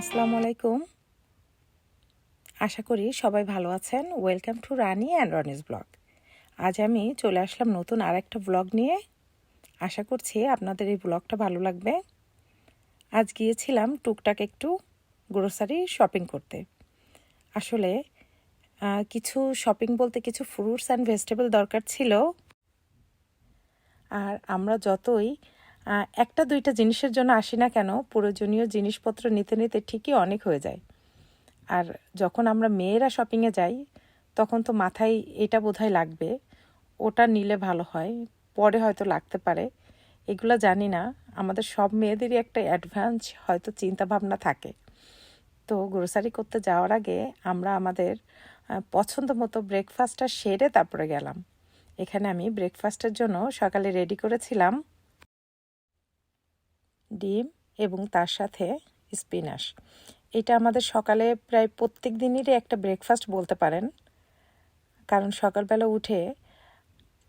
আসসালামু আলাইকুম। আশা করি সবাই ভালো আছেন। Welcome to Rani and Roni's blog. আজ আমি চলে আসলাম নতুন আরেকটা ব্লগ নিয়ে। আশা করছি আপনাদের এই ব্লগটা ভালো লাগবে। আজ গিয়েছিলাম টুকটাক একটু গ্রোসারি শপিং করতে। আসলে কিছু শপিং বলতে কিছু ফ্রুটস অ্যান্ড ভেজিটেবল দরকার ছিল। আর আমরা যতই একটা দুইটা জিনিসের জন্য আসি না কেন, প্রয়োজনীয় জিনিসপত্র নিতে নিতে ঠিকই অনেক হয়ে যায়। আর যখন আমরা মেয়েরা শপিংয়ে যাই তখন তো মাথায় এটা বোধহয় লাগবে, ওটা নিলে ভালো হয়, পরে হয়তো লাগতে পারে, এগুলো জানি না। আমাদের সব মেয়েদেরই একটা অ্যাডভান্স হয়তো চিন্তা ভাবনা থাকে। তো গ্রোসারি করতে যাওয়ার আগে আমরা আমাদের পছন্দ মতো ব্রেকফাস্টটা সেরে তারপরে গেলাম। এখানে আমি ব্রেকফাস্টের জন্য সকালে রেডি করেছিলাম ডিম এবং তার সাথে স্পিনাচ। এটা আমাদের সকালে প্রায় প্রত্যেক দিনেরই একটা ব্রেকফাস্ট বলতে পারেন, কারণ সকালবেলা উঠে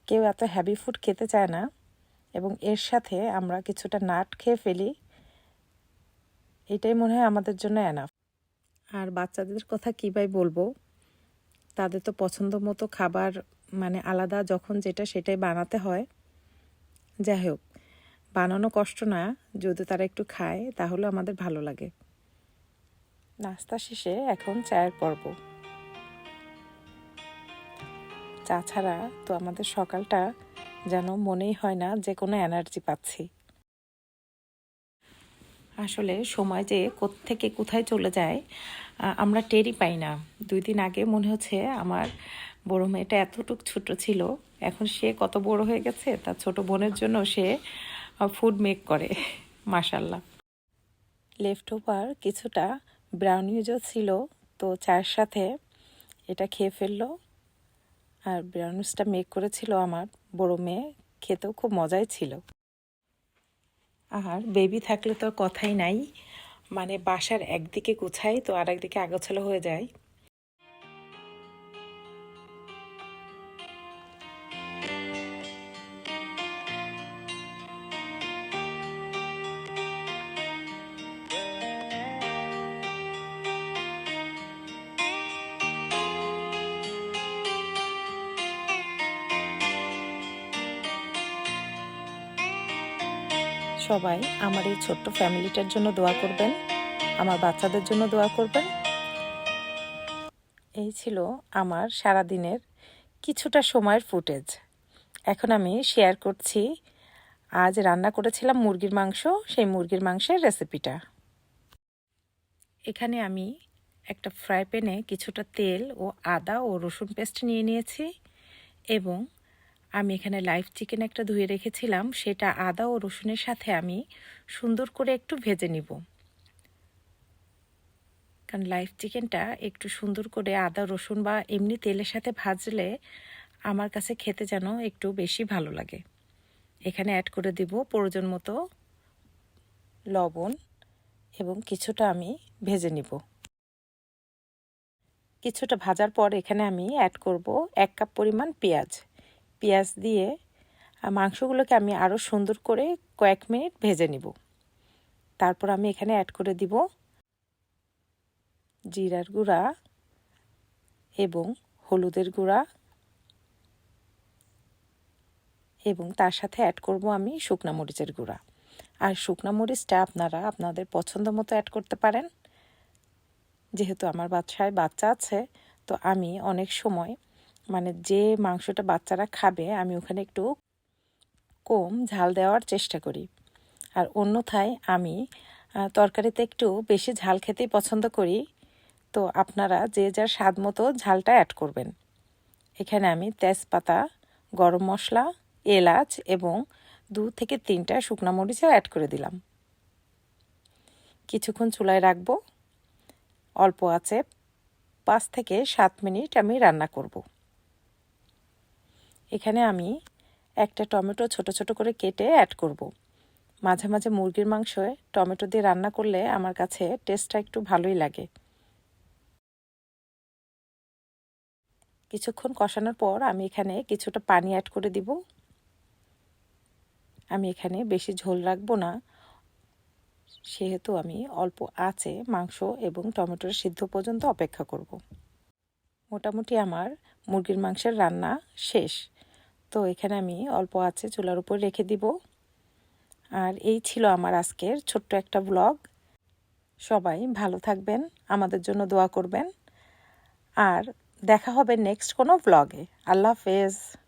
কেউ এত হেভি ফুড খেতে চায় না এবং এর সাথে আমরা কিছুটা নাট খেয়ে ফেলি, এটাই মনে হয় আমাদের জন্য এনাফ। আর বাচ্চাদের কথা কী ভাই বলবো, তাদের তো পছন্দ মতো খাবার আলাদা, যখন যেটা সেটাই বানাতে হয়। যাই হোক, বানানো কষ্ট না, যদি তারা একটু খায় তাহলে আমাদের ভালো লাগে। নাস্তা শেষে এখন চায়ের পর্ব। চা ছাড়া তো আমাদের সকালটা যেন মনেই হয় না যে কোনো এনার্জি পাচ্ছি। আসলে সময় যে কোত্থেকে কোথায় চলে যায় আমরা টেরই পাই না। 2 দিন আগে মনে হচ্ছে আমার বড় মেয়েটা এতটুকু ছোট ছিল, এখন সে কত বড় হয়ে গেছে, তার ছোট বোনের জন্য সে ফুড মেক করে। মাশাল্লাহ। লেফট ওভার কিছুটা ব্রাউনিজও ছিল, তো চায়ের সাথে এটা খেয়ে ফেললো। আর ব্রাউনিজটা মেক করেছিল আমার বড় মেয়ে, খেতেও খুব মজাই ছিল। আর বেবি থাকলে তো কথাই নাই, বাসার একদিকে গুছাই তো আর একদিকে আগোছালো হয়ে যায়। সবাই আমার এই ছোট্ট ফ্যামিলিটার জন্য দোয়া করবেন, আমার বাচ্চাদের জন্য দোয়া করবেন। এই ছিল আমার সারাদিনের কিছুটা সময়ের ফুটেজ। এখন আমি শেয়ার করছি আজ রান্না করেছিলাম মুরগির মাংস, সেই মুরগির মাংসের রেসিপিটা। এখানে আমি একটা ফ্রাই প্যানে কিছুটা তেল ও আদা ও রসুন পেস্ট নিয়ে নিয়েছি এবং আমি এখানে লাইভ চিকেন একটা ধুয়ে রেখেছিলাম, সেটা আদা ও রসুনের সাথে আমি সুন্দর করে একটু ভেজে নিব। কারণ লাইভ চিকেনটা একটু সুন্দর করে আদা রসুন বা এমনি তেলের সাথে ভাজলে আমার কাছে খেতে যেন একটু বেশি ভালো লাগে। এখানে অ্যাড করে দিব প্রয়োজন মতো লবণ এবং কিছুটা আমি ভেজে নিব। কিছুটা ভাজার পর এখানে আমি অ্যাড করব 1 কাপ পরিমাণ পেঁয়াজ দিয়ে মাংসগুলোকে আমি আরও সুন্দর করে কয়েক মিনিট ভেজে নিব। তারপর আমি এখানে অ্যাড করে দিব জিরার গুঁড়া এবং হলুদের গুঁড়া এবং তার সাথে অ্যাড করব আমি শুকনা মরিচের গুঁড়া। আর শুকনা মরিচটা আপনারা আপনাদের পছন্দ মতো অ্যাড করতে পারেন। যেহেতু আমার বাসায় বাচ্চা আছে, তো আমি অনেক সময় যে মাংসটা বাচ্চারা খাবে আমি ওখানে একটু কম ঝাল দেওয়ার চেষ্টা করি। আর অন্যথায় আমি তরকারিতে একটু বেশি ঝাল খেতেই পছন্দ করি, তো আপনারা যে যার স্বাদ মতো ঝালটা অ্যাড করবেন। এখানে আমি তেজপাতা, গরম মশলা, এলাচ এবং 2 থেকে 3টা শুকনো মরিচও অ্যাড করে দিলাম। কিছুক্ষণ চুলায় রাখবো, অল্প আঁচে 5 থেকে 7 মিনিট আমি রান্না করব। এখানে আমি একটা টমেটো ছোট ছোট করে কেটে অ্যাড করব। মাঝে মাঝে মুরগির মাংসে টমেটো দিয়ে রান্না করলে আমার কাছে টেস্টটা একটু ভালোই লাগে। কিছুক্ষণ কষানোর পর আমি এখানে কিছুটা পানি অ্যাড করে দিব। আমি এখানে বেশি ঝোল রাখবো না, সেহেতু আমি অল্প আঁচে মাংস এবং টমেটোর সিদ্ধ পর্যন্ত অপেক্ষা করব। মোটামুটি আমার মুরগির মাংসের রান্না শেষ। তো এখানে আমি অল্প আঁচে চুলার উপর রেখে দিব। আর এই ছিল আমার আজকের ছোট্ট একটা ব্লগ। সবাই ভালো থাকবেন, আমাদের জন্য দোয়া করবেন, আর দেখা হবে নেক্সট কোনো ব্লগে। আল্লাহ হাফেজ।